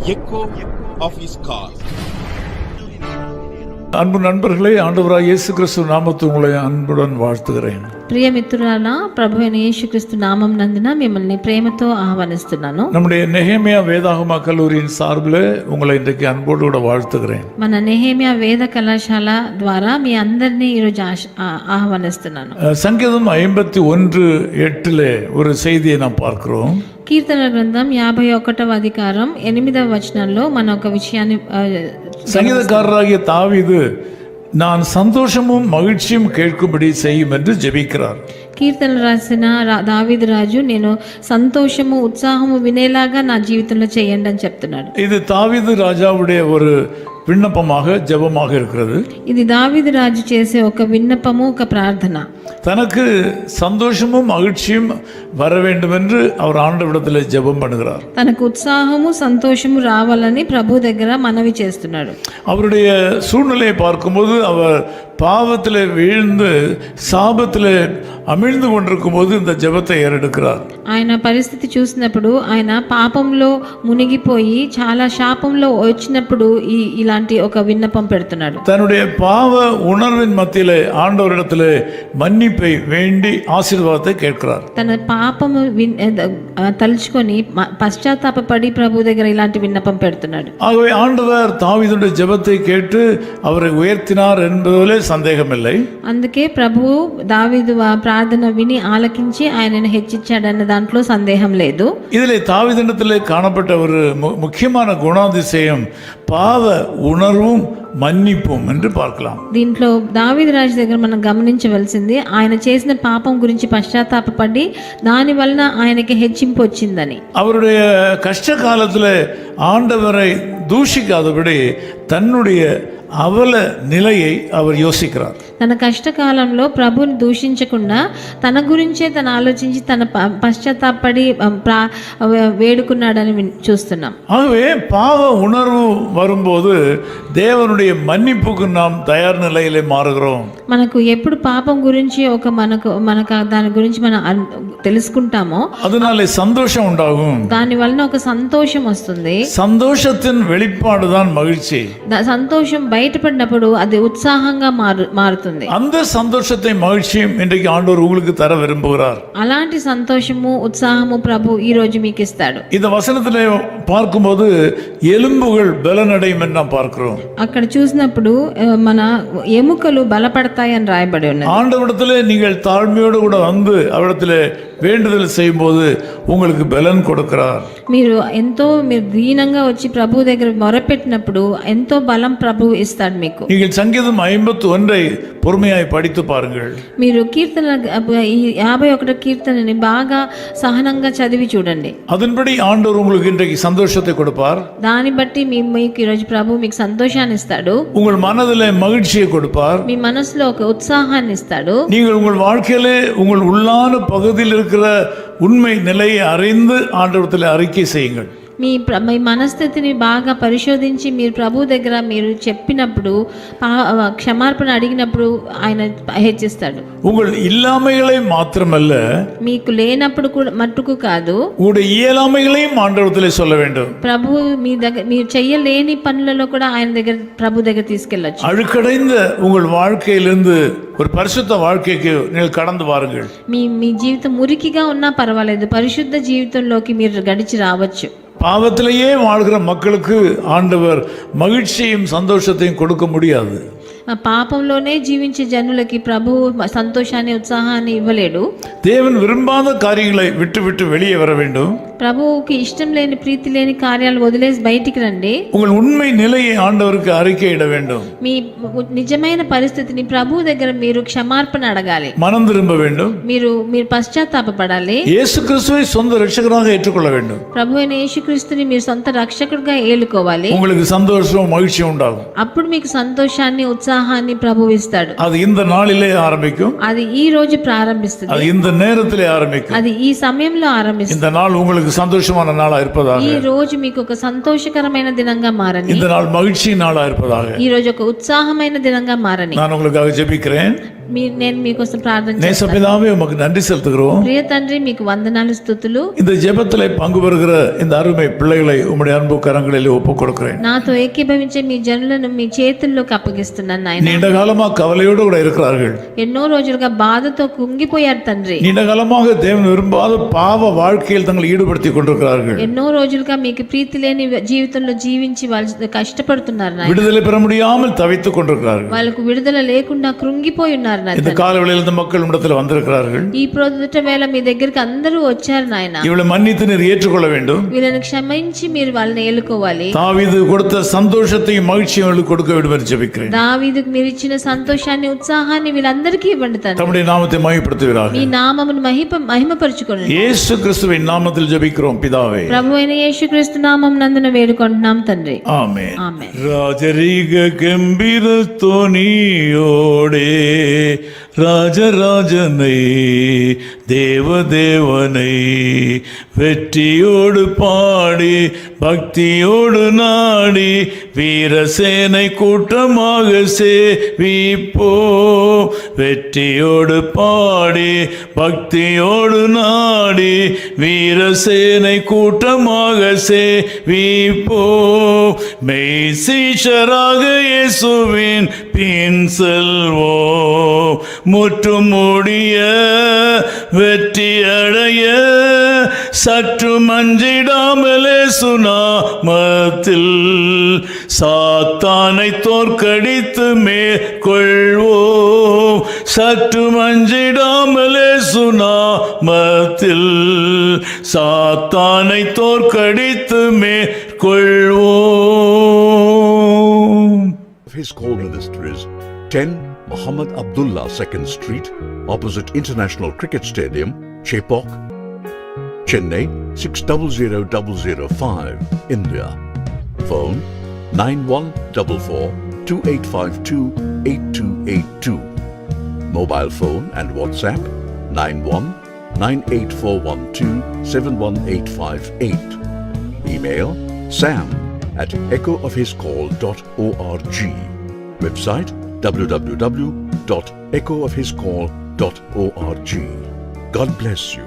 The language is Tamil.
echo of his call. அன்பு நண்பர்களே, ஆண்டவராகிய இயேசு கிறிஸ்து நாமத்தில் உங்களை அன்புடன் வாழ்த்துகிறேன். ప్రియ మిత్రులారా, ప్రభు అయిన యేసుక్రీస్తు నామం నందున మిమ్మల్ని ప్రేమతో ఆహ్వానిస్తున్నాను. நம்முடைய நெகேமியா வேதாகம கல்லூரியின் சார்பில் உங்களை இன்றைக்கு அன்போடு கூட வாழ்த்துகிறேன். మన నెహెమియా వేద కళాశాల ద్వారా మీ అందరినీ ఈరోజు ఆహ్వానిస్తున్నాను. சங்கீதம் 51:8 ஒரு செய்தியை நாம் பார்க்கிறோம். కీర్తన గ్రంథం 51వ అధికారం 8వ వచనంలో మన ఒక విషయాన్ని சங்கீதக்காரராகிய தாவீது நான் சந்தோஷமும் மகிழ்ச்சியும் கேட்கும்படி செய்யும் என்று ஜெபிக்கிறார். కీర్తనలు రాసిన దావీదు రాజు, నేను సంతోషము ఉత్సాహము వినేలాగా నా జీవితంలో చేయండి అని చెప్తున్నాడు. இது தாவீது ராஜாவுடைய ஒரு விண்ணப்பமாக ஜெபமாக இருக்கிறது. ఇది దావీదు రాజు చేసే ఒక విన్నపము, ఒక ప్రార్థన. தனக்கு சந்தோஷமும் மகிழ்ச்சியும் வர வேண்டும் என்று அவர் ஆண்டவரிடத்தில் ஜெபம் பண்ணுகிறார். తనకు ఉత్సాహము సంతోషము రావాలని ప్రభు దగ్గర మనవి చేస్తున్నాడు. அவருடைய சூழ்நிலையை பார்க்கும்போது அவர் பாவத்தில் வீழ்ந்து சாபத்தில் அமிழ்ந்து கொண்டிருக்கும் போது இந்த ஜெபத்தை ஏறெடுக்கிறார். ఆయన పరిస్థితి చూసినప్పుడు, ఆయన పాపంలో మునిగిపోయి చాలా శాపంలో వచ్చినప్పుడు ఇలాంటి ఒక విన్నపం పెడుతున్నాడు. தன்னுடைய பாவ உணர்வின் மத்தியிலே ஆண்டவரிடத்தில் மன்னிப்பை வேண்டி ஆசீர்வாதத்தை கேட்கிறார். తన పాపము తలుచుకొని పశ్చాత్తాపడి ప్రభు దగ్గర ఇలాంటి విన్నపం పెడుతున్నాడు. ஆகவே ஆண்டவர் தாவீதுடைய ஜெபத்தை கேட்டு அவரை உயர்த்தினார் என்பதிலே சந்தேகமில்லை. అందుకే ప్రభువు దావీదు ప్రార్థన విని ఆలకించి ఆయనను హెచ్చించాడన్న దాంట్లో సందేహం లేదు. இதிலே தாவீதிடத்திலே காணப்பட்ட ஒரு முக்கியமான குணாதிசயம் பாவ உணர்வும் మన్నిపుం என்று பார்க்கலாம். దీంట్లో దావీదు రాజు దగ్గర మనం గమనించవలసింది, ఆయన చేసిన పాపం గురించి పశ్చాత్తాపడి దాని వలన ఆయనకి హెచ్చింపు వచ్చిందని. அவருடைய கஷ்ட காலத்தில் ஆண்டவரை தூஷிக்காதபடி தன்னுடைய அவல நிலையை அவர் யோசிக்கிறார். తన కష్టకాలంలో ప్రభుని దూషించకుండా తన గురించే తను ఆలోచించి తన పశ్చాత్తాపడి వేడుకున్నాడని చూస్తున్నాం. ஆகவே பாவ உணர்வு வரும்போது தேவனுடைய மன்னிப்புக்கு நாம் தயார் நிலையிலே மாறுகிறோம். మనకు ఎప్పుడు పాపం గురించి మనకు దాని గురించి మనం తెలుసుకుంటామో அதனாலே சந்தோஷம் உண்டாகும். దాని వలన ఒక సంతోషం వస్తుంది. சந்தோஷத்தின் வெளிப்பாடு தான் மகிழ்ச்சி. సంతోషం బయటపడినప్పుడు అది ఉత్సాహంగా మారుతుంది. அந்த சந்தோஷத்தை மகிழ்ச்சியும் இன்றைக்கு ஆண்டவர் உங்களுக்கு தர விரும்புகிறார். అలాంటి సంతోషము ఉత్సాహము ప్రభు ఈ రోజు మీకు ఇస్తాడు. இந்த வசனத்திலே பார்க்கும்போது எலும்புகள் பலனடையும் என்று நாம் பார்க்கிறோம். అక్కడ చూసినప్పుడు మన ఎముకలు బలపడతాయి అని రాయబడి ఉన్నది. ஆண்டவரிடத்திலே நீங்கள் தாழ்மையோடு கூட வந்து அவரிடத்திலே வேண்டுதல் செய்யும்போது உங்களுக்கு பலன் கொடுக்கிறார். మీరు దీనంగా వచ్చి ప్రభు దగ్గర మొరపెట్టినప్పుడు ఎంతో బలం ప్రభు ఇస్తాడు మీకు. நீங்கள் சங்கீதம் 51 பொறுமையாய் படித்து பாருங்கள். మీరు కీర్తన 51 కీర్తనని బాగా సహనంగా చదివి చూడండి. அதன்படி ஆண்டவர் உங்களுக்கு இன்றைக்கு சந்தோஷத்தை கொடுப்பார். దాన్ని బట్టి మీకు ఈరోజు ప్రభు మీకు సంతోషాన్ని ఇస్తాడు. உங்கள் மனதிலே மகிழ்ச்சியை கொடுப்பார். మీ మనసులో ఒక ఉత్సాహాన్ని ఇస్తాడు. நீங்கள் உங்கள் வாழ்க்கையிலே உங்கள் உள்ளான பகுதியில் இருக்கிற உண்மை நிலையை அறிந்து ஆண்டவரிடத்தில் அறிக்கை செய்யுங்கள். మీ మనస్థితిని బాగా పరిశోధించి మీరు ప్రభు దగ్గర మీరు చెప్పినప్పుడు, క్షమార్పణ అడిగినప్పుడు ఆయన హెచ్చిస్తాడు. உங்கள் இல்லாமைகளை மாத்திரமல்ல, మీకు లేనప్పుడు కూడా మట్టుకు కాదు, உங்களுடைய இயலாமைகளையும் ஆண்டவரிடத்திலே சொல்ல வேண்டும். ప్రభు మీ దగ్గర మీరు చెయ్యలేని పనులలో కూడా ఆయన దగ్గర ప్రభు దగ్గర తీసుకెళ్ళొచ్చు. அழுக்கடைந்த உங்கள் வாழ்க்கையிலிருந்து ஒரு பரிசுத்த வாழ்க்கைக்கு நீங்கள் கடந்து வாருங்கள். మీ జీవితం మురికిగా ఉన్నా పర్వాలేదు, పరిశుద్ధ జీవితంలోకి మీరు గడిచి రావచ్చు. பாவத்திலேயே வாழ்கிற மக்களுக்கு ஆண்டவர் மகிழ்ச்சியும் சந்தோஷத்தையும் கொடுக்க முடியாது. పాపంలోనే జీవించే జనులకి ప్రభువు సంతోషాన్ని ఉత్సాహాన్ని ఇవ్వలేడు. தேவன் விரும்பாத காரியங்களை விட்டு விட்டு வெளியே வர வேண்டும். ప్రభువుకి ఇష్టం లేని ప్రీతి లేని కార్యాలు వదిలేసి బయటికి రండి. உங்கள் உண்மை நிலையை ஆண்டவருக்கு அறிக்கையிட வேண்டும். మీ నిజమైన పరిస్థితిని ప్రభు దగ్గర మీరు క్షమార్పణ అడగాలి. மனம் திரும்ப வேண்டும். మీరు పశ్చాత్తాపపడాలి. இயேசு கிறிஸ்துவை சொந்த ரட்சகராக ஏற்றுக்கொள்ள வேண்டும். ప్రభు అయిన యేసుక్రీస్తుని మీరు సొంత రక్షకుడిగా ఏలుకోవాలి. உங்களுக்கு சந்தோஷம் மகிழ்ச்சி உண்டாகும். అప్పుడు మీకు సంతోషాన్ని ఉత్సాహాన్ని ప్రభు ఇస్తాడు. அது இந்த நாளிலே ஆரம்பிக்கும். అది ఈ రోజు ప్రారంభిస్తుంది. அது இந்த நேரத்திலே ஆரம்பிக்கும். అది ఈ సమయంలో ఆరంభిస్తుంది. இந்த நாள் உங்களுக்கு சந்தோஷமான நாளா இருப்பதாக. ఈ రోజు మీకు ఒక సంతోషకరమైన దినంగా మారని. இந்த நாள் மகிழ்ச்சி நாளா இருப்பதாக. ఈ రోజు ఒక ఉత్సాహమైన దినంగా మారని. நான் உங்களுக்காக ஜெபிக்கிறேன். నేను మీకోసం ప్రార్థన చేస్తాను. நேசபிதாவே உமக்கு நன்றி செலுத்துகிறோம். ప్రియ తండ్రి మీకు వందనాలు స్తుతులు. இந்த ஜெபத்திலே பங்கு பெறுகிற இந்த அருமை பிள்ளைகளை உம்முடைய அன்பு கரங்களில் ஒப்புக் கொடுக்கிறேன். నాతో ఏకీభవించే మీ జనులను మీ చేతుల్లోకి అప్పగిస్తున్నాను నాయన. நீண்ட காலமாக கவலையோடு கூட இருக்கிறார்கள். ఎన్నో రోజులుగా బాధతో కుంగిపోయారు తండ్రి. நீண்ட காலமாக தேவன் விரும்பாத பாவ வாழ்க்கையில் தங்களை ஈடுபடுத்திக் கொண்டிருக்கிறார்கள். ఎన్నో రోజులుగా మీకు ప్రీతి లేని జీవితంలో జీవించి వాళ్ళు కష్టపడుతున్నారు నాయన. விடுதலை பெற முடியாமல் தவித்துக் கொண்டிருக்கிறார்கள். వాళ్ళకు విడుదల లేకుండా కృంగిపోయి ఉన్నారు నాయన. இந்த காலவெளியில் இந்த மக்கள் இடத்தில் வந்திருக்கிறார்கள். ఈ ప్రొద్దుట వేళ మీ దగ్గరికి అందరూ వచ్చారు నాయన. இவளை மன்னித்து நீர் ஏற்றுக்கொள்ள வேண்டும். వీళ్ళని క్షమించి మీరు వాళ్ళని ఏలుకోవాలి. தாவீது கொடுத்த சந்தோஷத்தையும் மகிழ்ச்சியும் அவளுக்கு கொடுக்க வேண்டும் என்று ஜெபிக்கிறேன். దావీదుకు మీరు ఇచ్చిన సంతోషాన్ని ఉత్సాహాన్ని వీళ్ళందరికీ ఇవ్వండి తండ్రి. தம்முடைய நாமத்தை மகிமைப்படுத்துவீராக. మీ నామమును మహిమపరచుకోండి. இயேசு கிறிஸ்துவின் நாமத்தில் ஜெபிக்கிறோம் பிதாவே. ప్రభువైన యేసుక్రీస్తు నామం నందున వేడుకుంటున్నాం తండ్రి. ஆமென். ఆమేన్. ராஜரீக கம்பீர தொனியோடே ராஜராஜனை தேவதேவனை வெற்றியோடு பாடி பக்தியோடு நாடி வீரசேனை கூட்டமாக சேவிப்போ. வெற்றியோடு பாடி பக்தியோடு நாடி வீரசேனை கூட்டமாக சேவிப்போ. மெய் சீஷராக இயேசுவின் பின் செல்வோம். முற்றும் முடிய வெற்றி அடைய சற்று மஞ்சிடாமலே சுனாமத்தில் சாத்தானை தோற்கடித்து மேற்கொள்வோம். சற்று மஞ்சிடாமலே சுனாமத்தில் சாத்தானை தோற்கடித்து மேற்கொள்வோம். His call ministries 10 Muhammad Abdullah 2nd Street, opposite International Cricket Stadium, Chepauk, Chennai 600005, India. Phone 914428528282. Mobile phone and WhatsApp 919841271858. Email sam@echoofhiscall.org. Website www.echoofhiscall.org. God bless you.